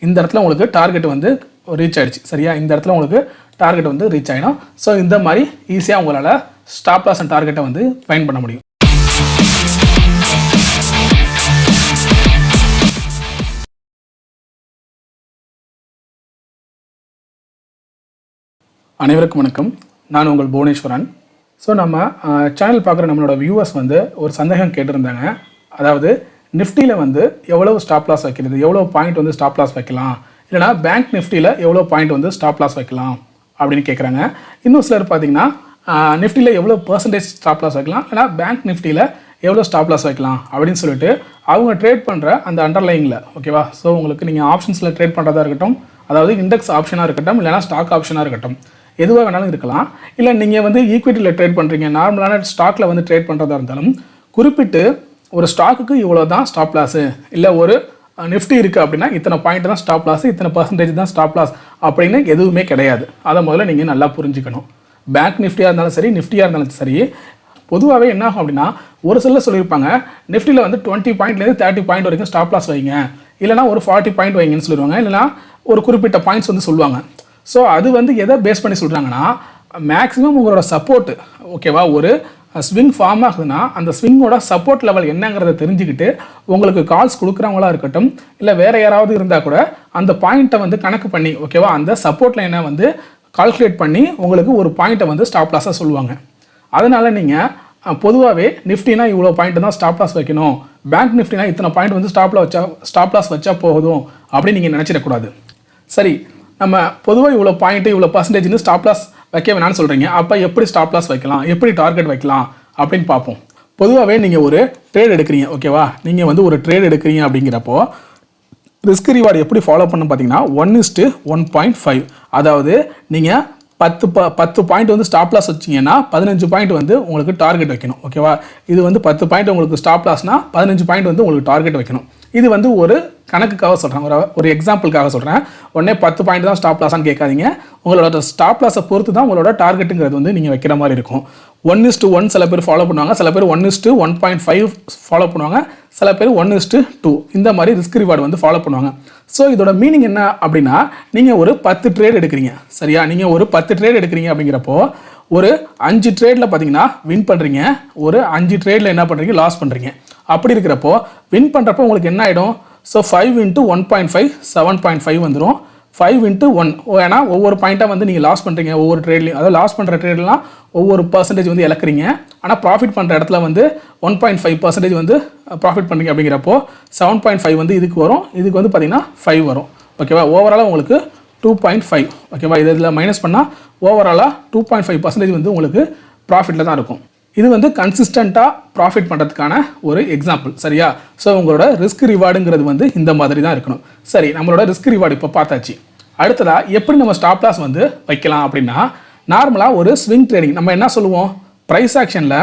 இந்த இடத்துல உங்களுக்கு டார்கெட் வந்து ரீச் ஆகிடுச்சு. சரியா, இந்த இடத்துல உங்களுக்கு டார்கெட் வந்து ரீச் ஆகிடும். ஸோ இந்த மாதிரி ஈஸியாக உங்களால் ஸ்டாப் லாஸ் அண்ட் டார்கெட்டை வந்து ஃபைண்ட் பண்ண முடியும். அனைவருக்கும் வணக்கம். நான் உங்கள் புவனேஸ்வரன். ஸோ நம்ம சேனல் பார்க்குற நம்மளோட வியூவர்ஸ் வந்து ஒரு சந்தேகம் கேட்டிருந்தாங்க. அதாவது நிஃப்டியில் வந்து எவ்வளோ ஸ்டாப் லாஸ் வைக்கிறது, எவ்வளோ பாயிண்ட் வந்து ஸ்டாப் லாஸ் வைக்கலாம், இல்லைனா பேங்க் நிஃப்டியில் எவ்வளோ பாயிண்ட் வந்து ஸ்டாப் லாஸ் வைக்கலாம் அப்படின்னு கேட்குறாங்க. இன்னும் சிலர் பார்த்தீங்கன்னா நிஃப்டியில் எவ்வளோ பர்சன்டேஜ் ஸ்டாப் லாஸ் வைக்கலாம், இல்லைனா பேங்க் நிஃப்டியில் எவ்வளோ ஸ்டாப் லாஸ் வைக்கலாம் அப்படின்னு சொல்லிட்டு அவங்க ட்ரேட் பண்ணுற அந்த அண்டர்லைனில், ஓகேவா. ஸோ உங்களுக்கு நீங்கள் ஆப்ஷன்ஸில் ட்ரேட் பண்ணுறதா இருக்கட்டும், அதாவது இண்டெக்ஸ் ஆப்ஷனாக இருக்கட்டும், இல்லைனா ஸ்டாக் ஆப்ஷனாக இருக்கட்டும், எதுவாக வேணாலும் இருக்கலாம். இல்லை நீங்கள் வந்து ஈக்விட்டியில் ட்ரேட் பண்ணுறீங்க, நார்மலான ஸ்டாக்கில் வந்து ட்ரேட் பண்ணுறதா இருந்தாலும் குறிப்பிட்டு ஒரு ஸ்டாக்குக்கு இவ்வளோ தான் ஸ்டாப் லாஸு, இல்லை ஒரு நிஃப்டி இருக்குது அப்படின்னா இத்தனை பாயிண்ட் தான் ஸ்டாப் லாஸ், இத்தனை பர்சன்டேஜ் தான் ஸ்டாப் லாஸ் அப்படின்னு எதுவுமே கிடையாது. அதை முதல்ல நீங்கள் நல்லா புரிஞ்சுக்கணும். பேங்க் நிஃப்டியாக இருந்தாலும் சரி, நிஃப்டியாக இருந்தாலும் சரி, பொதுவாகவே என்ன ஆகும் அப்படின்னா ஒரு சிலர் சொல்லியிருப்பாங்க நிஃப்டியில் வந்து 20 பாயிண்ட்லேருந்து 30 பாயிண்ட் வரைக்கும் ஸ்டாப் லாஸ் வைங்க, இல்லைனா ஒரு 40 பாயிண்ட் வைங்கன்னு சொல்லிடுவாங்க, இல்லைனா ஒரு குறிப்பிட்ட பாயிண்ட்ஸ் வந்து சொல்லுவாங்க. ஸோ அது வந்து எதை பேஸ் பண்ணி சொல்கிறாங்கன்னா மேக்ஸிமம் உங்களோட சப்போர்ட்டு, ஓகேவா, ஒரு ஸ்விங் ஃபார்ம் ஆகுதுன்னா அந்த ஸ்விங்கோட சப்போர்ட் லெவல் என்னங்கிறத தெரிஞ்சுக்கிட்டு உங்களுக்கு கால்ஸ் கொடுக்குறவங்களா இருக்கட்டும், இல்லை வேறு யாராவது இருந்தால் கூட அந்த பாயிண்ட்டை வந்து கணக்கு பண்ணி, ஓகேவா, அந்த சப்போர்ட் லைனை வந்து கால்குலேட் பண்ணி உங்களுக்கு ஒரு பாயிண்ட்டை வந்து ஸ்டாப் லாஸாக சொல்லுவாங்க. அதனால் நீங்கள் பொதுவாகவே நிஃப்டினா இவ்வளோ பாயிண்ட் தான் ஸ்டாப் லாஸ் வைக்கணும், பேங்க் நிஃப்டினா இத்தனை பாயிண்ட் வந்து ஸ்டாப் லாஸ் வச்சா போதும் அப்படின்னு நீங்கள் நினச்சிடக்கூடாது. சரி, நம்ம பொதுவாக இவ்வளோ பாயிண்ட்டு இவ்வளோ பர்சன்டேஜ்னு ஸ்டாப் லாஸ் வைக்க வேணான்னு சொல்கிறீங்க. அப்போ எப்படி ஸ்டாப் லாஸ் வைக்கலாம், எப்படி டார்கெட் வைக்கலாம் அப்படின்னு பார்ப்போம். பொதுவாகவே நீங்கள் ஒரு ட்ரேட் எடுக்கிறீங்க, ஓகேவா, நீங்கள் வந்து ஒரு ட்ரேட் எடுக்கிறீங்க அப்படிங்கிறப்போ ரிஸ்க் ரிவார்டு எப்படி ஃபாலோ பண்ணணும் பார்த்தீங்கன்னா 1:1.5. அதாவது நீங்கள் 10 பாயிண்ட் வந்து ஸ்டாப் லாஸ் வச்சிங்கன்னா 15 பாயிண்ட் வந்து உங்களுக்கு டார்கெட் வைக்கணும், ஓகேவா. இது வந்து 10 பாயிண்ட் உங்களுக்கு ஸ்டாப் லாஸ்னால் 15 பாயிண்ட் வந்து உங்களுக்கு டார்கெட் வைக்கணும். இது வந்து ஒரு கணக்குக்காக சொல்கிறேன், ஒரு எக்ஸாம்பிளுக்காக சொல்கிறேன். உடனே 10 பாயிண்ட் தான் ஸ்டாப் லாஸான்னு கேட்காதீங்க. உங்களோட ஸ்டாப் லாஸை பொறுத்து தான் உங்களோட டார்கெட்டுங்கிறது வந்து நீங்கள் வைக்கிற மாதிரி இருக்கும். 1:1 சில பேர் ஃபாலோ பண்ணுவாங்க, சில பேர் 1:1.5 ஃபாலோ பண்ணுவாங்க, சில பேர் 1:2 இந்த மாதிரி ரிஸ்க் ரிவார்டு வந்து ஃபாலோ பண்ணுவாங்க. ஸோ இதோட மீனிங் என்ன அப்படின்னா நீங்கள் ஒரு 10 ட்ரேட் எடுக்கிறீங்க, சரியா. நீங்கள் ஒரு 10 ட்ரேட் எடுக்கிறீங்க அப்படிங்கிறப்போ ஒரு 5 ட்ரேடில் பார்த்தீங்கன்னா வின் பண்ணுறீங்க, ஒரு 5 ட்ரேடில் என்ன பண்ணுறீங்க, லாஸ் பண்ணுறீங்க. அப்படி இருக்கிறப்போ வின் பண்ணுறப்போ உங்களுக்கு என்ன ஆகிடும், ஸோ 5×1.5 7.5 வந்துடும். 5×1, ஏன்னா ஒவ்வொரு பாயிண்ட்டாக வந்து நீங்கள் லாஸ் பண்ணுறீங்க ஒவ்வொரு ட்ரேட்லையும். அதாவது லாஸ் பண்ணுற ட்ரேட்லாம் ஒவ்வொரு பர்சன்டேஜ் வந்து இழக்கிறீங்க, ஆனால் ப்ராஃபிட் பண்ணுற இடத்துல வந்து 1.5% வந்து ப்ராஃபிட் பண்ணுறீங்க. அப்படிங்கிறப்போ 7.5 வந்து இதுக்கு வரும், இதுக்கு வந்து பார்த்திங்கன்னா 5 வரும், ஓகேவா. ஓவராலாக உங்களுக்கு 2.5, ஓகேவா. இதில் மைனஸ் பண்ணால் ஓவராலாக 2.5% வந்து உங்களுக்கு ப்ராஃபிட்டில் தான் இருக்கும். இது வந்து கன்சிஸ்டண்ட்டாக ப்ராஃபிட் பண்ணுறதுக்கான ஒரு எக்ஸாம்பிள், சரியா. ஸோ உங்களோட ரிஸ்க் ரிவார்டுங்கிறது வந்து இந்த மாதிரி தான் இருக்கணும். சரி, நம்மளோட ரிஸ்க் ரிவார்டு இப்போ பார்த்தாச்சு. அடுத்ததாக எப்படி நம்ம ஸ்டாப் லாஸ் வந்து வைக்கலாம் அப்படின்னா, நார்மலாக ஒரு ஸ்விங் ட்ரேடிங் நம்ம என்ன சொல்லுவோம், ப்ரைஸ் ஆக்ஷனில்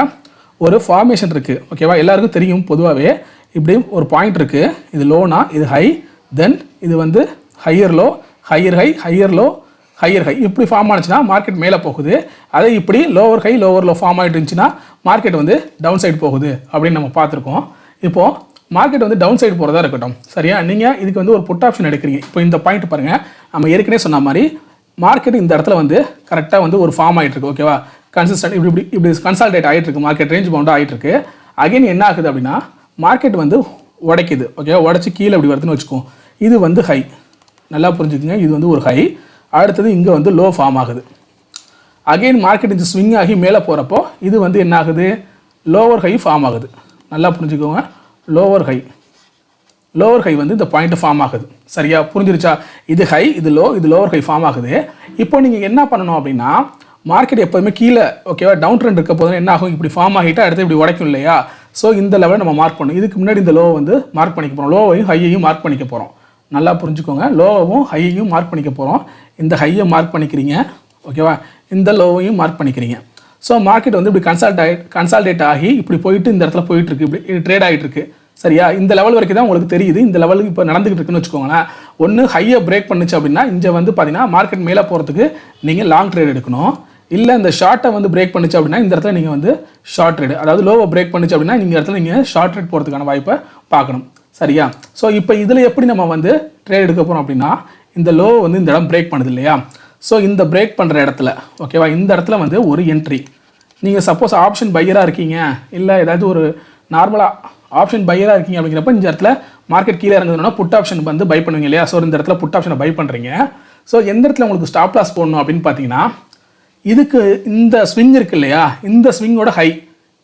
ஒரு ஃபார்மேஷன் இருக்குது, ஓகேவா. எல்லாருக்கும் தெரியும், பொதுவாகவே இப்படி ஒரு பாயிண்ட் இருக்குது, இது லோனா, இது ஹை, தென் இது வந்து higher low, higher high, higher low, higher high, இப்படி ஃபார்ம் ஆனிச்சுன்னா மார்க்கெட் மேலே போகுது. அதே இப்படி lower high lower low form ஆகிட்டு இருந்துச்சுன்னா மார்க்கெட் வந்து டவுன் சைடு போகுது அப்படின்னு நம்ம பார்த்துருக்கோம். இப்போது மார்க்கெட் வந்து டவுன் சைடு போகிறதா இருக்கட்டும், சரியா. நீங்கள் இதுக்கு வந்து ஒரு புட் ஆப்ஷன் எடுக்கிறீங்க. இப்போ இந்த பாயிண்ட் பாருங்கள், நம்ம ஏற்கனவே சொன்ன மாதிரி மார்க்கெட் இந்த இடத்துல வந்து கரெக்டாக வந்து ஒரு ஃபார்ம் ஆகிட்டு இருக்கு, ஓகேவா. கன்சிஸ்டன்ட் இப்படி கன்சால்டேட் ஆகிட்டு இருக்கு, மார்க்கெட் ரேஞ்ச் பவுண்டாக ஆகிட்டு இருக்கு. அகைன் என்ன ஆகுது அப்படின்னா மார்க்கெட் வந்து உடைக்குது, ஓகேவா. உடச்சி கீழே இப்படி வருதுன்னு வச்சுக்கோம். இது வந்து ஹை, நல்லா புரிஞ்சுக்குங்க, இது வந்து ஒரு ஹை. அடுத்தது இங்கே வந்து லோ ஃபார்ம் ஆகுது. அகெயின் மார்க்கெட் இந்த ஸ்விங் ஆகி மேலே போகிறப்போ இது வந்து என்ன ஆகுது, லோவர் ஹை ஃபார்ம் ஆகுது. நல்லா புரிஞ்சுக்கோங்க, லோவர் ஹை வந்து இந்த பாயிண்ட் ஃபார்ம் ஆகுது, சரியா. புரிஞ்சிருச்சா. இது ஹை, இது லோ, இது லோவர் ஹை ஃபார்ம் ஆகுது. இப்போ நீங்கள் என்ன பண்ணணும் அப்படின்னா மார்க்கெட் எப்போதுமே கீழே, ஓகேவா, டவுன் ட்ரெண்ட் இருக்க போது என்ன ஆகும், இப்படி ஃபார்ம் ஆகிட்டு அடுத்து இப்படி உடைக்கும் இல்லையா. ஸோ இந்த லெவலில் நம்ம மார்க் பண்ணணும். இதுக்கு முன்னாடி இந்த லோ வந்து மார்க் பண்ணிக்க போகிறோம், லோவையும் ஹையையும் மார்க் பண்ணிக்க போகிறோம். நல்லா புரிஞ்சுக்கோங்க, லோவும் ஹையையும் மார்க் பண்ணிக்க போகிறோம். இந்த ஹையை மார்க் பண்ணிக்கிறீங்க, ஓகேவா, இந்த லோவையும் மார்க் பண்ணிக்கிறீங்க. ஸோ மார்க்கெட் வந்து இப்படி கன்சால்டேட் ஆகி இப்படி போயிட்டு இந்த இடத்துல போயிட்டுருக்கு, இப்படி ட்ரேட் ஆகிட்டு இருக்கு, சரியா. இந்த லெவல் வரைக்கும் தான் உங்களுக்கு தெரியுது. இந்த லெவலுக்கு இப்போ நடந்துகிட்டு இருக்குன்னு வச்சுக்கோங்களேன். ஒன்று ஹையை பிரேக் பண்ணுச்சு அப்படின்னா இங்கே வந்து பார்த்தீங்கன்னா மார்க்கெட் மேலே போகிறதுக்கு நீங்கள் லாங் ட்ரேட் எடுக்கணும். இல்லை இந்த ஷார்ட்டை வந்து பிரேக் பண்ணிச்சு அப்படின்னா இந்த இடத்துல நீங்கள் வந்து ஷார்ட் ட்ரேட், அதாவது லோவை பிரேக் பண்ணிச்சு அப்படின்னா இந்த இடத்துல நீங்கள் ஷார்ட் ட்ரேட் போகிறதுக்கான வாய்ப்பை பார்க்கணும், சரியா? ஸோ இப்போ இதில் எப்படி நம்ம வந்து ட்ரேட் எடுக்க போகிறோம் அப்படின்னா, இந்த லோ வந்து இந்த இடம் பிரேக் பண்ணுது இல்லையா? ஸோ இந்த பிரேக் பண்ணுற இடத்துல ஓகேவா, இந்த இடத்துல வந்து ஒரு என்ட்ரி. நீங்கள் சப்போஸ் ஆப்ஷன் பையராக இருக்கீங்க, இல்லை ஏதாவது ஒரு நார்மலாக ஆப்ஷன் பையராக இருக்கீங்க அப்படிங்கிறப்ப இந்த இடத்துல மார்க்கெட் கீழே இறங்குதுன்னா புட் ஆப்ஷன் வந்து பை பண்ணுவீங்க இல்லையா? ஸோ இந்த இடத்துல புட் ஆப்ஷனை பை பண்ணுறீங்க. ஸோ எந்த இடத்துல உங்களுக்கு ஸ்டாப் லாஸ் போடணும் அப்படின்னு பார்த்தீங்கன்னா, இதுக்கு இந்த ஸ்விங் இருக்கு இல்லையா, இந்த ஸ்விங்கோட ஹை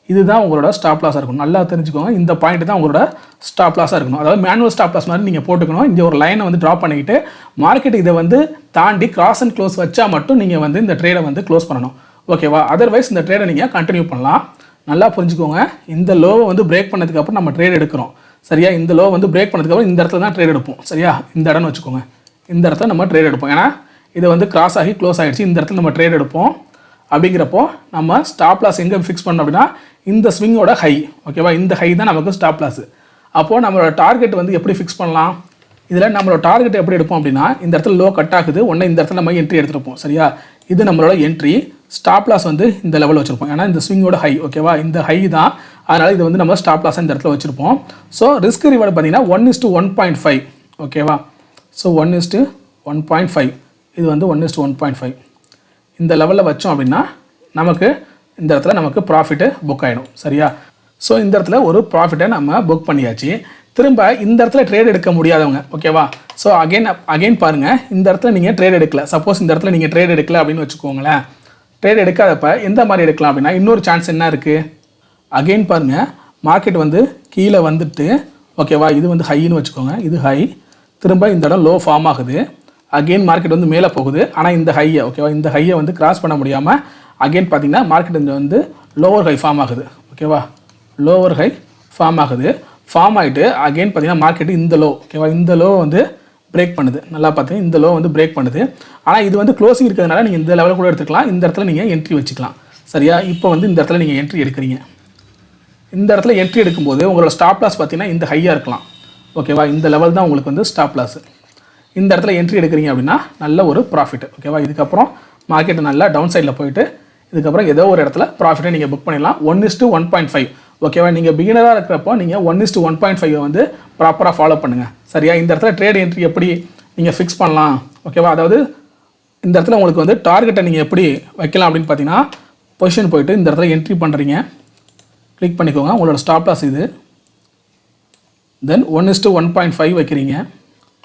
இதுதான் உங்களோட ஸ்டாப் லாஸாக இருக்கணும். நல்லா தெரிஞ்சுக்கோங்க, இந்த பாயிண்ட் தான் உங்களோட ஸ்டாப் லாஸாக இருக்கணும். அதாவது மேனுவல் ஸ்டாப் லாஸ் மாதிரி நீங்கள் போட்டுக்கணும். இங்கே ஒரு லைனை வந்து ட்ராப் பண்ணிக்கிட்டு மார்க்கெட் இதை வந்து தாண்டி கிராஸ் அண்ட் க்ளோஸ் வச்சா மட்டும் நீங்கள் வந்து இந்த ட்ரேடை வந்து க்ளோஸ் பண்ணணும். ஓகேவா? அதர்வைஸ் இந்த ட்ரேடை நீங்கள் கண்டினியூ பண்ணலாம். நல்லா புரிஞ்சுக்கோங்க, இந்த லோவை வந்து பிரேக் பண்ணதுக்கப்புறம் நம்ம ட்ரேட் எடுக்கிறோம். சரியா? இந்த லோ வந்து பிரேக் பண்ணதுக்கப்புறம் இந்த இடத்துல தான் ட்ரேட் எடுப்போம். சரியா? இந்த இடம்னு வச்சுக்கோங்க, இந்த இடத்துல நம்ம ட்ரேட் எடுப்போம். ஏன்னா இதை வந்து கிராஸ் ஆகி க்ளோஸ் ஆகிடுச்சு, இந்த இடத்துல நம்ம ட்ரேட் எடுப்போம். அப்படிங்கிறப்போ நம்ம ஸ்டாப் லாஸ் எங்கே ஃபிக்ஸ் பண்ணோம் அப்படின்னா, இந்த ஸ்விங்கோட ஹை. ஓகேவா? இந்த ஹை தான் நமக்கு ஸ்டாப் லாஸ். அப்போது நம்மளோட டார்கெட் வந்து எப்படி ஃபிக்ஸ் பண்ணலாம்? இதில் நம்மளோட டார்கெட் எப்படி எடுப்போம் அப்படின்னா, இந்த இடத்துல லோ கட் ஆகுது, ஒன்று இந்த இடத்துல நம்ம என்ட்ரி எடுத்துருப்போம். சரியா? இது நம்மளோட என்ட்ரி. ஸ்டாப் லாஸ் வந்து இந்த லெவலில் வச்சுருப்போம். ஏன்னா இந்த ஸ்விங்கோட ஹை. ஓகேவா? இந்த ஹை தான், அதனால் இது வந்து நம்ம ஸ்டாப் லாஸ் இந்த இடத்துல வச்சுருப்போம். ஸோ ரிஸ்க் ரிவார்டு பார்த்தீங்கன்னா 1:1.5. ஓகேவா? ஸோ 1:1.5 இது வந்து 1:1.5 இந்த லெவலில் வச்சோம் அப்படின்னா நமக்கு இந்த இடத்துல நமக்கு ப்ராஃபிட்டு புக் ஆகிடும். சரியா? ஸோ இந்த இடத்துல ஒரு ப்ராஃபிட்டை நம்ம புக் பண்ணியாச்சு. திரும்ப இந்த இடத்துல ட்ரேட் எடுக்க முடியாதவங்க, ஓகேவா? ஸோ அகைன் பாருங்கள், இந்த இடத்துல நீங்கள் ட்ரேட் எடுக்கல. சப்போஸ் இந்த இடத்துல நீங்கள் ட்ரேட் எடுக்கல அப்படின்னு வச்சுக்கோங்களேன். ட்ரேட் எடுக்காதப்ப எந்த மாதிரி எடுக்கலாம் அப்படின்னா, இன்னொரு சான்ஸ் என்ன இருக்குது? அகைன் பாருங்கள், மார்க்கெட் வந்து கீழே வந்துட்டு, ஓகேவா, இது வந்து ஹைன்னு வச்சுக்கோங்க, இது ஹை. திரும்ப இந்த இடம் லோ ஃபார்ம் ஆகுது. அகெயின் மார்க்கெட் வந்து மேலே போகுது. ஆனால் இந்த ஹையை, ஓகேவா, இந்த ஹையை வந்து கிராஸ் பண்ண முடியாமல் அகெயின் பார்த்தீங்கன்னா மார்க்கெட் வந்து லோவர் ஹை ஃபார்ம் ஆகுது. ஓகேவா? லோவர் ஹை ஃபார்ம் ஆகுது. ஃபார்ம் ஆகிட்டு அகெயின் பார்த்தீங்கன்னா மார்க்கெட்டு இந்த லோ, ஓகேவா, இந்த லோ வந்து பிரேக் பண்ணுது. நல்லா பார்த்தீங்கன்னா இந்த லோ வந்து பிரேக் பண்ணுது. ஆனால் இது வந்து க்ளோசிங் இருக்கிறதுனால நீங்கள் இந்த லெவலில் கூட எடுத்துக்கலாம். இந்த இடத்துல நீங்கள் என்ட்ரி வச்சுக்கலாம். சரியா? இப்போ வந்து இந்த இடத்துல நீங்கள் என்ட்ரி எடுக்கிறீங்க. இந்த இடத்துல என்ட்ரி எடுக்கும்போது உங்களோட ஸ்டாப் லாஸ் பார்த்தீங்கன்னா இந்த ஹையாக இருக்கலாம். ஓகேவா? இந்த லெவல் தான் உங்களுக்கு வந்து ஸ்டாப் லாஸ். இந்த இடத்துல என்ட்ரி எடுக்கிறீங்க அப்படின்னா நல்ல ஒரு ப்ராஃபிட். ஓகேவா? இதுக்கப்புறம் மார்க்கெட் நல்லா டவுன் சைடில் போயிட்டு இதுக்கப்புறம் ஏதோ ஒரு இடத்துல ப்ராஃபிட்டை நீங்கள் புக் பண்ணிடலாம். 1:1.5. ஓகேவா? நீங்கள் பிகினராக இருக்கிறப்போ நீங்கள் 1:1.5 வந்து ப்ராப்பராக ஃபாலோ பண்ணுங்கள். சரியா? இந்த இடத்துல ட்ரேட் என்ட்ரி எப்படி நீங்கள் ஃபிக்ஸ் பண்ணலாம்? ஓகேவா? அதாவது இந்த இடத்துல உங்களுக்கு வந்து டார்கெட்டை நீங்கள் எப்படி வைக்கலாம் அப்படின்னு பார்த்தீங்கன்னா, பொசிஷன் போயிட்டு இந்த இடத்துல என்ட்ரி பண்ணுறீங்க, கிளிக் பண்ணிக்கோங்க. உங்களோட ஸ்டாப் லாஸ் இது. தென் 1:1.5 வைக்கிறீங்க.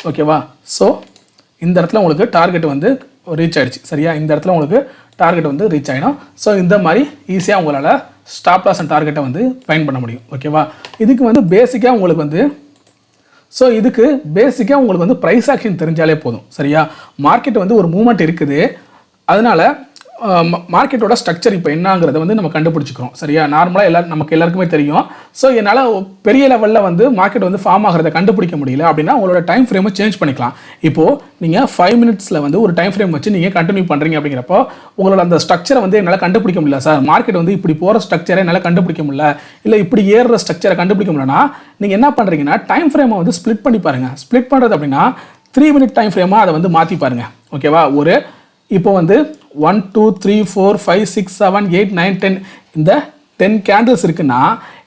ஓகேவா? ஸோ இந்த இடத்துல உங்களுக்கு டார்கெட் வந்து ரீச் ஆகிடுச்சு. சரியா? இந்த இடத்துல உங்களுக்கு டார்கெட் வந்து ரீச் ஆகிடும். ஸோ இந்த மாதிரி ஈஸியாக உங்களால் ஸ்டாப் லாஸ் அண்ட் டார்கெட்டை வந்து ஃபைண்ட் பண்ண முடியும். ஓகேவா? இதுக்கு வந்து பேசிக்காக உங்களுக்கு வந்து ப்ரைஸ் ஆக்ஷன் தெரிஞ்சாலே போதும். சரியா? மார்க்கெட் வந்து ஒரு மூவ்மெண்ட் இருக்குது, அதனால் மார்க்கெட்டோட ஸ்ட்ரக்சர் இப்போ என்னங்கிறத வந்து நம்ம கண்டுபிடிச்சிக்கிறோம். சரியா? நார்மலாக நமக்கு எல்லாருக்குமே தெரியும். ஸோ என்னால் பெரிய லெவலில் வந்து மார்க்கெட் வந்து ஃபார்ம் ஆகிறத கண்டுபிடிக்க முடியல அப்படின்னா உங்களோட டைம் ஃப்ரேமை சேஞ்ச் பண்ணிக்கலாம். இப்போது நீங்கள் 5 மினிட்ஸில் வந்து ஒரு டைம் ஃப்ரேம் வச்சு நீங்கள் கண்டினியூ பண்ணுறீங்க அப்படிங்கிறப்போ உங்களோட அந்த ஸ்ட்ரக்சரை வந்து என்னால் கண்டுபிடிக்க முடியல சார், மார்க்கெட் வந்து இப்படி போகிற ஸ்ட்ரக்சரை என்னால் கண்டுபிடிக்க முடியல, இல்லை இப்படி ஏறுற ஸ்ட்ரக்சரை கண்டுபிடிக்க முடியலன்னா நீங்கள் என்ன பண்ணுறீங்கன்னா டைம் ஃப்ரேமை வந்து ஸ்ப்ளிட் பண்ணி பாருங்கள். ஸ்ப்ளிட் பண்ணுறது அப்படின்னா 3 மினிட் டைம் ஃப்ரேமாக அதை வந்து மாற்றி பாருங்கள். ஓகேவா? இப்போ வந்து 1 2 3 4 5 6 7 8 9 10 இந்த 10 கேண்டில்ஸ் இருக்குன்னா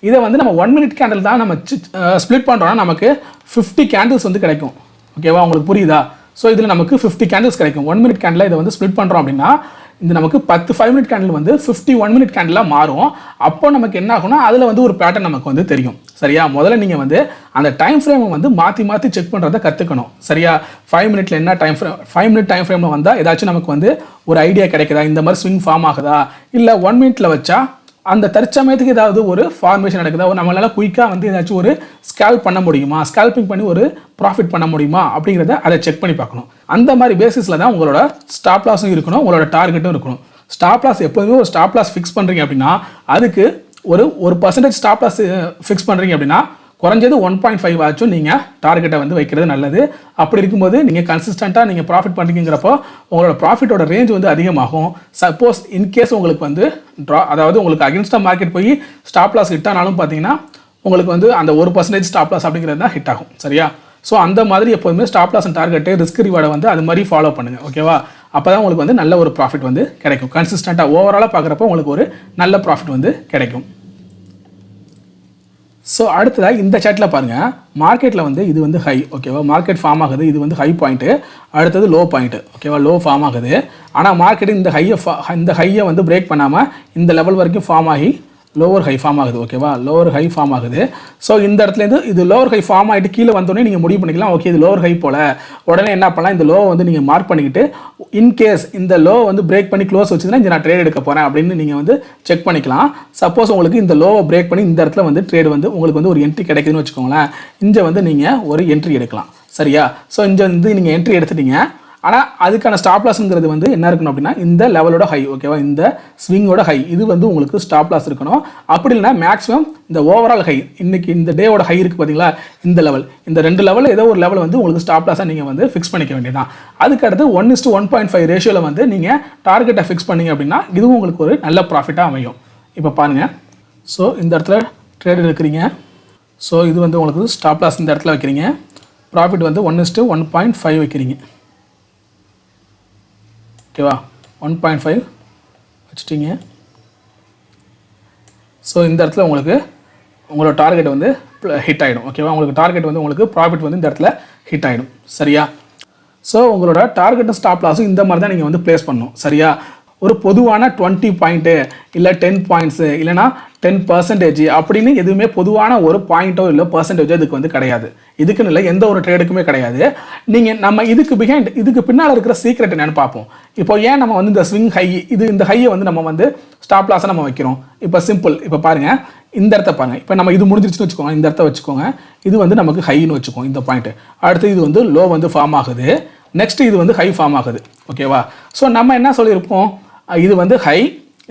இதை வந்து நம்ம 1 மினிட் கேண்டில் தான் நம்ம ஸ்ப்ளிட் பண்ணுறோன்னா நமக்கு 50 கேண்டில்ஸ் வந்து கிடைக்கும். ஓகேவா? உங்களுக்கு புரியுதா? ஸோ இதில் நமக்கு 50 கேண்டில்ஸ் கிடைக்கும். 1 மினிட் கேண்டில் இதை வந்து ஸ்ப்ளிட் பண்ணுறோம் அப்படின்னா இந்த நமக்கு 10 5 மினிட் கேண்டில் வந்து 50 1 மினிட் கேண்டிலாக மாறும். அப்போ நமக்கு என்ன ஆகும்னா அதில் வந்து ஒரு பேட்டர்ன் நமக்கு வந்து தெரியும். சரியா? முதல்ல நீங்கள் வந்து அந்த டைம் ஃப்ரேமை வந்து மாற்றி செக் பண்ணுறதை கற்றுக்கணும். சரியா? 5 மினிட்ல என்ன டைம் ஃப்ரேம், 5 மினிட் டைம் ஃப்ரேமில் வந்தால் ஏதாச்சும் நமக்கு வந்து ஒரு ஐடியா கிடைக்குதா, இந்த மாதிரி ஸ்விங் ஃபார்ம் ஆகுதா, இல்லை 1 மினிட்ல வச்சா அந்த தற்சமயத்துக்கு ஏதாவது ஒரு ஃபார்மேஷன் நடக்குதா, நம்மளால் குயிக்காக வந்து ஏதாச்சும் ஒரு ஸ்கேல்ப் பண்ண முடியுமா, ஸ்கேல்பிங் பண்ணி ஒரு ப்ராஃபிட் பண்ண முடியுமா அப்படிங்கிறத அதை செக் பண்ணி பார்க்கணும். அந்த மாதிரி பேசிஸில் தான் உங்களோட ஸ்டாப் லாஸும் இருக்கணும், உங்களோட டார்கெட்டும் இருக்கணும். ஸ்டாப் லாஸ் எப்போதுமே ஒரு ஸ்டாப் லாஸ் ஃபிக்ஸ் பண்ணுறீங்க அப்படின்னா அதுக்கு ஒரு பர்சன்டேஜ் ஸ்டாப் லாஸ் ஃபிக்ஸ் பண்ணுறீங்க அப்படின்னா குறைஞ்சது 1.5 ஆச்சும் நீங்கள் டார்கெட்டை வந்து வைக்கிறது நல்லது. அப்படி இருக்கும்போது நீங்கள் கன்சிஸ்டண்ட்டாக நீங்கள் ப்ராஃபிட் பண்ணுறீங்கிறப்போ உங்களோட ப்ராஃபிட்டோட ரேஞ்ச் வந்து அதிகமாகும். சப்போஸ் இன்கேஸ் உங்களுக்கு வந்து அதாவது உங்களுக்கு அகென்ஸ்டாக மார்க்கெட் போய் ஸ்டாப் லாஸ் ஹிட் ஆனாலும் பார்த்தீங்கன்னா உங்களுக்கு வந்து அந்த 1% ஸ்டாப் லாஸ் அப்படிங்கிறது தான் ஹிட் ஆகும். சரியா? ஸோ அந்த மாதிரி எப்போதுமே stop loss and target risk ரிவார்டை வந்து அது மாதிரி ஃபாலோ பண்ணுங்கள். ஓகேவா? அப்போ தான் உங்களுக்கு வந்து நல்ல ஒரு ப்ராஃபிட் வந்து கிடைக்கும். கன்சிஸ்டண்ட்டாக ஓவராலாக பார்க்குறப்போ உங்களுக்கு ஒரு நல்ல ப்ராஃபிட் வந்து கிடைக்கும். ஸோ அடுத்ததாக இந்த சார்ட்டில் பாருங்கள், மார்க்கெட்டில் வந்து இது வந்து ஹை, ஓகேவா, மார்க்கெட் ஃபார்ம் ஆகுது, இது வந்து ஹை பாயிண்ட்டு, அடுத்தது லோ பாயிண்ட்டு, ஓகேவா, லோ ஃபார்ம் ஆகுது. ஆனால் மார்க்கெட்டு இந்த ஹையை வந்து பிரேக் பண்ணாமல் இந்த லெவல் வரைக்கும் ஃபார்ம் ஆகி லோவர் ஹை ஃபார்ம் ஆகுது, ஓகேவா, லோவர் ஹை ஃபார்ம் ஆகுது. ஸோ இந்த இடத்துலேருந்து இது லோவர் ஹை ஃபார்ம் ஆகிட்டு கீழே வந்தோடனே நீங்கள் முடிவு பண்ணிக்கலாம், ஓகே இது லோவர் ஹை போல். உடனே என்ன பண்ணலாம், இந்த லோ வந்து நீங்கள் மார்க் பண்ணிக்கிட்டு இன்கேஸ் இந்த லோ வந்து பிரேக் பண்ணி க்ளோஸ் வச்சுன்னா இங்கே நான் ட்ரேட் எடுக்க போகிறேன் அப்படின்னு நீங்கள் வந்து செக் பண்ணிக்கலாம். சப்போஸ் உங்களுக்கு இந்த லோவை பிரேக் பண்ணி இந்த இடத்துல வந்து ட்ரேட் வந்து உங்களுக்கு வந்து ஒரு என்ட்ரி கிடைக்குதுன்னு வச்சுக்கோங்களேன், இங்கே வந்து நீங்கள் ஒரு என்ட்ரி எடுக்கலாம். சரியா? ஸோ இங்கே வந்து நீங்கள் என்ட்ரி எடுத்துட்டீங்க. ஆனால் அதுக்கான ஸ்டாப் லாஸ்ங்கிறது வந்து என்ன இருக்கணும் அப்படின்னா இந்த லெவலோட ஹை, ஓகேவா, இந்த ஸ்விங்கோட ஹை, இது வந்து உங்களுக்கு ஸ்டாப் லாஸ் இருக்கணும். அப்படி இல்லைனா மேக்ஸிமம் இந்த ஓவரால் ஹை, இன்னைக்கு இந்த டேவோட ஹை இருக்குது பார்த்தீங்களா, இந்த லெவல், இந்த 2 லெவல் ஏதோ ஒரு லெவல் வந்து உங்களுக்கு ஸ்டாப் லாஸாக நீங்கள் வந்து ஃபிக்ஸ் பண்ணிக்க வேண்டியதான். அதுக்கடுத்து 1:1.5 ரேஷியோவில் வந்து நீங்கள் டார்கெட்டை ஃபிக்ஸ் பண்ணிங்க அப்படின்னா இதுவும் உங்களுக்கு ஒரு நல்ல ப்ராஃபிட்டாக அமையும். இப்போ பாருங்கள், ஸோ இந்த இடத்துல ட்ரேட் எடுக்கிறீங்க. ஸோ இது வந்து உங்களுக்கு ஸ்டாப் லாஸ் இந்த இடத்துல வைக்கிறீங்க, ப்ராஃபிட் வந்து 1:1.5 வைக்கிறீங்க, ஓகேவா, 1.5 வச்சுட்டிங்க. ஸோ இந்த இடத்துல உங்களோட டார்கெட் வந்து ஹிட் ஆகிடும், ஓகேவா, உங்களுக்கு டார்கெட் வந்து உங்களுக்கு ப்ராஃபிட் வந்து இந்த இடத்துல ஹிட் ஆகிடும். சரியா? ஸோ உங்களோட டார்கெட்டும் ஸ்டாப் லாஸும் இந்த மாதிரி தான் நீங்கள் வந்து ப்ளேஸ் பண்ணணும். சரியா? ஒரு பொதுவான 20 பாயிண்ட்டு இல்லை 10 பாயிண்ட்ஸு இல்லைனா 10% அப்படின்னு எதுவுமே பொதுவான ஒரு பாயிண்ட்டோ இல்லை பர்சன்டேஜோ இதுக்கு வந்து கிடையாது. இதுக்குன்னு இல்லை, எந்த ஒரு ட்ரேடுக்குமே கிடையாது. நீங்கள் நம்ம இதுக்கு பின்னால் இருக்கிற சீக்ரெட் என்னென்னு பார்ப்போம். இப்போ ஏன் நம்ம வந்து இந்த ஸ்விங் ஹை, இந்த ஹையை வந்து நம்ம வந்து ஸ்டாப் லாஸை நம்ம வைக்கிறோம். இப்போ சிம்பிள், இப்போ பாருங்கள், இந்த இடத்த பாருங்கள், இப்போ நம்ம இது முடிஞ்சிருச்சுன்னு வச்சுக்கோங்க, இந்த இடத்த வச்சுக்கோங்க, இது வந்து நமக்கு ஹைன்னு வச்சுக்கோங்க இந்த பாயிண்ட்டு. அடுத்து இது வந்து லோ வந்து ஃபார்ம் ஆகுது, நெக்ஸ்ட் இது வந்து ஹை ஃபார்ம் ஆகுது, ஓகேவா. ஸோ நம்ம என்ன சொல்லியிருப்போம், இது வந்து ஹை,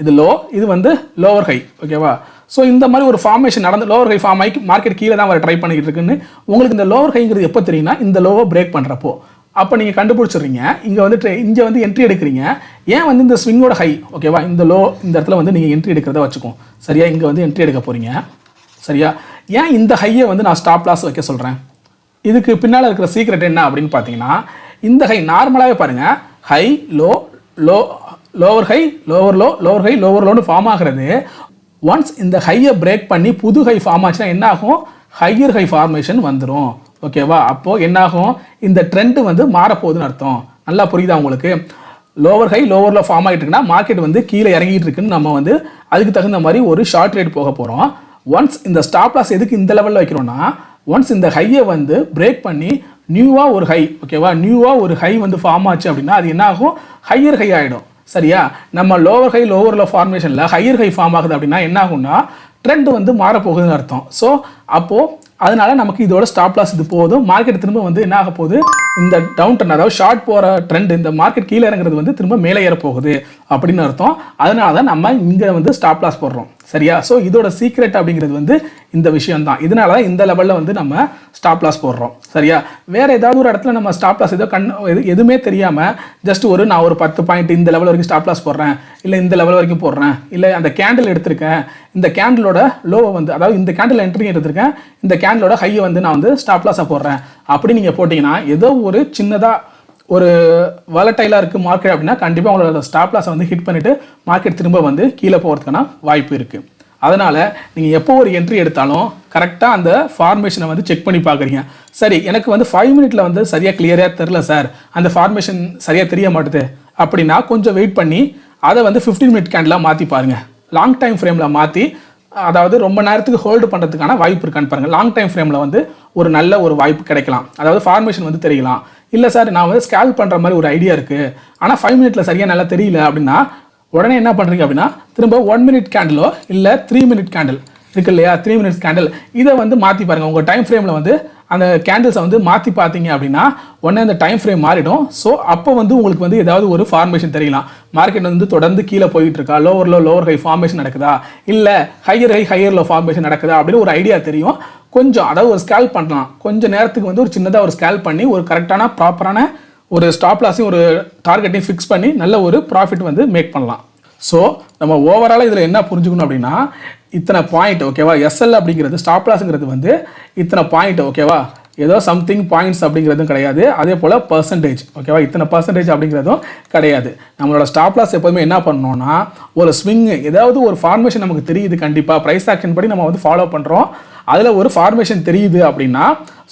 இது லோ, இது வந்து லோவர் ஹை, ஓகேவா. ஸோ இந்த மாதிரி ஒரு ஃபார்மேஷன் நடந்து லோவர் ஹை ஃபார்ம் ஆகி மார்க்கெட் கீழே தான் வர ட்ரை பண்ணிக்கிட்டு இருக்குன்னு உங்களுக்கு இந்த லோவர் ஹைங்கிறது எப்போ தெரியும்னா இந்த லோவை பிரேக் பண்ணுறப்போ. அப்போ நீங்கள் கண்டுபிடிச்சிடுறீங்க, இங்கே வந்து என்ட்ரி எடுக்கிறீங்க. ஏன் வந்து இந்த ஸ்விங்கோட ஹை, ஓகேவா, இந்த லோ இந்த இடத்துல வந்து நீங்கள் என்ட்ரி எடுக்கிறத வச்சுக்கோம். சரியா? இங்கே வந்து என்ட்ரி எடுக்க போகிறீங்க. சரியா? ஏன் இந்த ஹையை வந்து நான் ஸ்டாப் லாஸ் வைக்க சொல்கிறேன், இதுக்கு பின்னால் இருக்கிற சீக்ரெட் என்ன அப்படின்னு பார்த்தீங்கன்னா, இந்த ஹை நார்மலாகவே பாருங்கள், high low low lower high lower low lower high lower லோன்னு ஃபார்ம் ஆகிறது. ஒன்ஸ் இந்த ஹையை பிரேக் பண்ணி புது ஹை ஃபார்ம் ஆச்சுன்னா என்ன ஆகும், ஹையர் ஹை ஃபார்மேஷன் வந்துடும், ஓகேவா. அப்போது என்ன ஆகும், இந்த ட்ரெண்டு வந்து மாறப்போகுதுன்னு அர்த்தம். நல்லா புரியுதா உங்களுக்கு? Lower high lower low form ஆகிட்டு இருக்குன்னா மார்க்கெட் வந்து கீழே இறங்கிட்டு இருக்குன்னு நம்ம வந்து அதுக்கு தகுந்த மாதிரி ஒரு ஷார்ட் ரேட் போக போகிறோம். ஒன்ஸ் இந்த ஸ்டாப் லாஸ் எதுக்கு இந்த லெவலில் வைக்கிறோன்னா, ஒன்ஸ் இந்த ஹையை வந்து பிரேக் பண்ணி நியூவாக ஒரு ஹை, ஓகேவா, நியூவாக ஒரு ஹை வந்து ஃபார்ம் ஆச்சு அப்படின்னா அது என்ன ஆகும், ஹையர் ஹை ஆகிடும். சரியா? நம்ம லோவர் ஹை லோவர் லோ ஃபார்மேஷனில் ஹையர் ஹை ஃபார்ம் ஆகுது அப்படின்னா என்ன ஆகும்னா ட்ரெண்ட் வந்து மாறப்போகுதுன்னு அர்த்தம். ஸோ அப்போது அதனால நமக்கு இதோட ஸ்டாப் லாஸ் இது போதும். மார்க்கெட் திரும்ப வந்து என்ன ஆக போகுது, இந்த டவுன் ட்ரெண்ட், அதாவது ஷார்ட் போகிற ட்ரெண்ட், இந்த மார்க்கெட் கீழே இறங்குறது வந்து திரும்ப மேலே ஏற போகுது அப்படின்னு அர்த்தம். அதனால தான் நம்ம இங்கே வந்து ஸ்டாப் லாஸ் போடுறோம். சரியா? ஸோ இதோட சீக்ரெட் அப்படிங்கிறது வந்து இந்த விஷயம் தான். இதனால தான் இந்த லெவலில் வந்து நம்ம ஸ்டாப் லாஸ் போடுறோம். சரியா? வேறு ஏதாவது ஒரு இடத்துல நம்ம ஸ்டாப் லாஸ் எதுவுமே தெரியாமல் ஜஸ்ட் நான் ஒரு 10 பாயிண்ட் இந்த லெவல் வரைக்கும் ஸ்டாப் லாஸ் போடுறேன், இல்லை இந்த லெவல் வரைக்கும் போடுறேன், இல்லை அந்த கேண்டில் எடுத்திருக்கேன், இந்த கேண்டிலோட லோவை வந்து, அதாவது இந்த கேண்டில் என்ட்ரி எடுத்திருக்கேன், இந்த கேண்டிலோட ஹையை வந்து நான் வந்து ஸ்டாப் லாஸாக போடுறேன் அப்படி நீங்கள் போட்டிங்கன்னா ஏதோ ஒரு சின்னதாக ஒரு வாலட்டைலாக இருக்குது மார்க்கெட் அப்படின்னா கண்டிப்பாக உங்களோட ஸ்டாப் லாஸை வந்து ஹிட் பண்ணிவிட்டு மார்க்கெட் திரும்ப வந்து கீழே போகிறதுக்கான வாய்ப்பு இருக்குது. அதனால் நீங்கள் எப்போ ஒரு என்ட்ரி எடுத்தாலும் கரெக்டாக அந்த ஃபார்மேஷனை வந்து செக் பண்ணி பார்க்குறீங்க. சரி, எனக்கு வந்து 5 மினிட்ல வந்து சரியாக கிளியராக தெரில சார், அந்த ஃபார்மேஷன் சரியாக தெரிய மாட்டுது அப்படின்னா கொஞ்சம் வெயிட் பண்ணி அதை வந்து 15 மினிட் கேண்டிலாக மாற்றி பாருங்கள். லாங் டைம் ஃப்ரேமில் மாற்றி, அதாவது ரொம்ப நேரத்துக்கு ஹோல்டு பண்ணுறதுக்கான வாய்ப்பு இருக்கான்னு பாருங்கள். லாங் டைம் ஃப்ரேமில் வந்து ஒரு நல்ல ஒரு வாய்ப்பு கிடைக்கலாம், அதாவது ஃபார்மேஷன் வந்து தெரியலாம். இல்லை சார் நான் வந்து ஸ்கேல் பண்ணுற மாதிரி ஒரு ஐடியா இருக்குது ஆனால் 5 மினிட்ல சரியாக நல்லா தெரியல அப்படின்னா உடனே என்ன பண்ணுறீங்க அப்படின்னா திரும்ப 1 மினிட் கேண்டிலோ இல்லை 3 மினிட் கேண்டில் இருக்கு இல்லையா, 3 மினிட்ஸ் கேண்டில், இதை வந்து மாற்றி பாருங்கள். உங்கள் டைம் ஃப்ரேமில் வந்து அந்த கேண்டில்ஸை வந்து மாற்றி பார்த்தீங்க அப்படின்னா உடனே அந்த டைம் ஃப்ரேம் மாறிடும். ஸோ அப்போ வந்து உங்களுக்கு வந்து ஏதாவது ஒரு ஃபார்மேஷன் தெரியலாம். மார்க்கெட் வந்து தொடர்ந்து கீழே போயிட்டு இருக்கா, lower low lower high formation நடக்குதா, இல்லை higher high higher low formation நடக்குதா அப்படின்னு ஒரு ஐடியா தெரியும். கொஞ்சம் அதாவது ஒரு ஸ்கேல் பண்ணலாம், கொஞ்சம் நேரத்துக்கு வந்து ஒரு சின்னதாக ஒரு ஸ்கேல் பண்ணி ஒரு கரெக்டான ப்ராப்பரான ஒரு ஸ்டாப் லாஸையும் ஒரு டார்கெட்டையும் ஃபிக்ஸ் பண்ணி நல்ல ஒரு ப்ராஃபிட் வந்து மேக் பண்ணலாம். ஸோ நம்ம ஓவராலாக இதில் என்ன புரிஞ்சுக்கணும் அப்படின்னா இத்தனை பாயிண்ட், ஓகேவா, எஸ்எல் அப்படிங்கிறது ஸ்டாப் லாஸுங்கிறது வந்து இத்தனை பாயிண்ட், ஓகேவா, ஏதோ சம்திங் பாயிண்ட்ஸ் அப்படிங்கிறதும் கிடையாது, அதே போல் பர்சன்டேஜ், ஓகேவா, இத்தனை பர்சன்டேஜ் அப்படிங்கிறதும் கிடையாது. நம்மளோட ஸ்டாப் லாஸ் எப்போதுமே என்ன பண்ணணும்னா ஒரு ஸ்விங்கு, ஏதாவது ஒரு ஃபார்மேஷன் நமக்கு தெரியுது, கண்டிப்பாக ப்ரைஸ் ஆக்ஷன் படி நம்ம வந்து ஃபாலோ பண்ணுறோம். அதில் ஒரு ஃபார்மேஷன் தெரியுது அப்படின்னா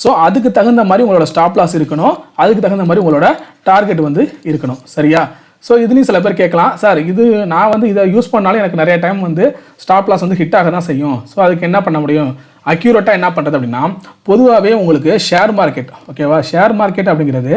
ஸோ அதுக்கு தகுந்த மாதிரி உங்களோட ஸ்டாப் லாஸ் இருக்கணும், அதுக்கு தகுந்த மாதிரி உங்களோட டார்கெட் வந்து இருக்கணும். சரியா? ஸோ இதுலேயும் சில பேர் கேட்கலாம், சார் இது நான் வந்து இதை யூஸ் பண்ணாலும் எனக்கு நிறைய டைம் வந்து ஸ்டாப் லாஸ் வந்து ஹிட் ஆக தான் செய்யும், ஸோ அதுக்கு என்ன பண்ண முடியும்? அக்யூரேட்டாக என்ன பண்ணுறது அப்படின்னா, பொதுவாகவே உங்களுக்கு ஷேர் மார்க்கெட், ஓகேவா, ஷேர் மார்க்கெட் அப்படிங்கிறது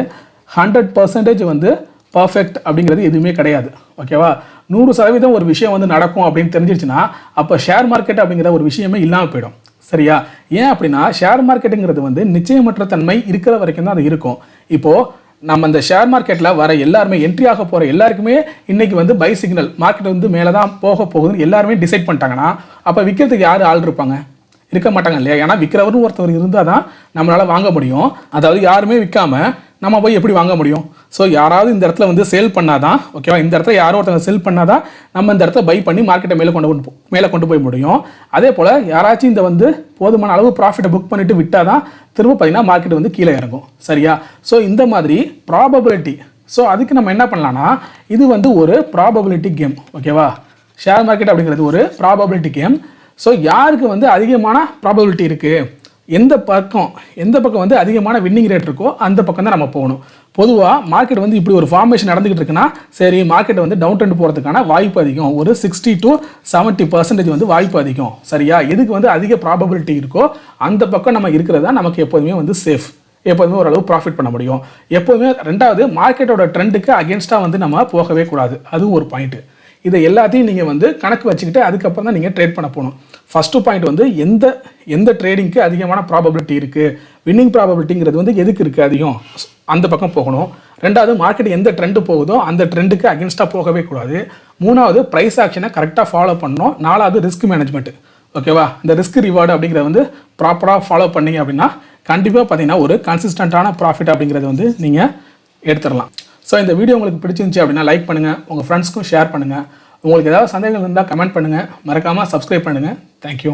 100% வந்து பர்ஃபெக்ட் அப்படிங்கிறது எதுவுமே கிடையாது. ஓகேவா, 100% ஒரு விஷயம் வந்து நடக்கும் அப்படின்னு தெரிஞ்சிருச்சுன்னா அப்போ ஷேர் மார்க்கெட் அப்படிங்கிற ஒரு விஷயமே இல்லாமல் போயிடும். சரியா? ஏன் அப்படின்னா ஷேர் மார்க்கெட்டுங்கிறது வந்து நிச்சயமற்ற தன்மை இருக்கிற வரைக்கும் தான் அது இருக்கும். இப்போது நம்ம இந்த ஷேர் மார்க்கெட்டில் வர எல்லாருமே, என்ட்ரி ஆக போகிற எல்லாருக்குமே இன்றைக்கி வந்து பை சிக்னல், மார்க்கெட் வந்து மேலே தான் போக போகுதுன்னு எல்லாருமே டிசைட் பண்ணிட்டாங்கன்னா அப்போ விற்கிறதுக்கு யார் ஆள் இருப்பாங்க? இருக்க மாட்டாங்க இல்லையா? ஏன்னா விற்கிறவரும் ஒருத்தவர் இருந்தால் தான் நம்மளால் வாங்க முடியும். அதாவது யாருமே விற்காமல் நம்ம போய் எப்படி வாங்க முடியும்? ஸோ யாராவது இந்த இடத்துல வந்து சேல் பண்ணாதான், ஓகேவா, இந்த இடத்துல யாரோ ஒருத்தவங்க செல் பண்ணாதான் நம்ம இந்த இடத்துல பை பண்ணி மார்க்கெட்டை மேலே கொண்டு போய் முடியும். அதே போல் யாராச்சும் இந்த வந்து போதுமான அளவு ப்ராஃபிட்டை புக் பண்ணிவிட்டு விட்டால் தான் திரும்ப பார்த்தீங்கன்னா மார்க்கெட் வந்து கீழே இறங்கும். சரியா? ஸோ இந்த மாதிரி ப்ராபபிலிட்டி, ஸோ அதுக்கு நம்ம என்ன பண்ணலான்னா, இது வந்து ஒரு ப்ராபபிலிட்டி கேம். ஓகேவா, ஷேர் மார்க்கெட் அப்படிங்கிறது ஒரு ப்ராபபிலிட்டி கேம். ஸோ யாருக்கு வந்து அதிகமான ப்ராபபிலிட்டி இருக்குது, எந்த பக்கம் வந்து அதிகமான வின்னிங் ரேட் இருக்கோ அந்த பக்கம் தான் நம்ம போகணும். பொதுவாக மார்க்கெட் வந்து இப்படி ஒரு ஃபார்மேஷன் நடந்துகிட்டு இருக்குன்னா சரி, மார்க்கெட் வந்து டவுன் ட்ரெண்ட் போகிறதுக்கான வாய்ப்பு அதிகம், ஒரு 60 to 70% வந்து வாய்ப்பு அதிகம். சரியா? எதுக்கு வந்து அதிக ப்ராபபிலிட்டி இருக்கோ அந்த பக்கம் நம்ம இருக்கிறதா நமக்கு எப்போதுமே வந்து சேஃப், எப்போதுமே ஓரளவு ப்ராஃபிட் பண்ண முடியும். எப்போதுமே ரெண்டாவது, மார்க்கெட்டோட ட்ரெண்டுக்கு அகேன்ஸ்டாக வந்து நம்ம போகவே கூடாது, அது ஒரு பாயிண்ட்டு. இதை எல்லாத்தையும் நீங்கள் வந்து கணக்கு வச்சுக்கிட்டு அதுக்கப்புறம் தான் நீங்கள் ட்ரேட் பண்ண போகணும். ஃபஸ்ட்டு பாயிண்ட் வந்து எந்த ட்ரேடிங்க்கு அதிகமான ப்ராபபிலிட்டி இருக்குது, வின்னிங் ப்ராபபிலிட்டிங்கிறது வந்து எதுக்கு இருக்குது அதிகம், அந்த பக்கம் போகணும். ரெண்டாவது, மார்க்கெட் எந்த ட்ரெண்டு போகுதோ அந்த ட்ரெண்டுக்கு அகேன்ஸ்டாக போகவே கூடாது. மூணாவது, ப்ரைஸ் ஆக்ஷனை கரெக்டாக ஃபாலோ பண்ணணும். நாலாவது, ரிஸ்க் மேனேஜ்மெண்ட். ஓகேவா, இந்த ரிஸ்க் ரிவார்டு அப்படிங்கிறத வந்து ப்ராப்பராக ஃபாலோ பண்ணிங்க அப்படின்னா கண்டிப்பாக பார்த்தீங்கன்னா ஒரு கன்சிஸ்டண்ட்டான ப்ராஃபிட் அப்படிங்கிறத வந்து நீங்கள் எடுத்துடலாம். ஸோ இந்த வீடியோ உங்களுக்கு பிடிச்சிருந்துச்சி அப்படின்னா லைக் பண்ணுங்கள், உங்கள் ஃப்ரெண்ட்ஸ்க்கும் ஷேர் பண்ணுங்கள். உங்களுக்கு ஏதாவது சந்தேகங்கள் இருந்தால் கமெண்ட் பண்ணுங்கள், மறக்காமல் சப்ஸ்கிரைப் பண்ணுங்கள். தேங்க்யூ.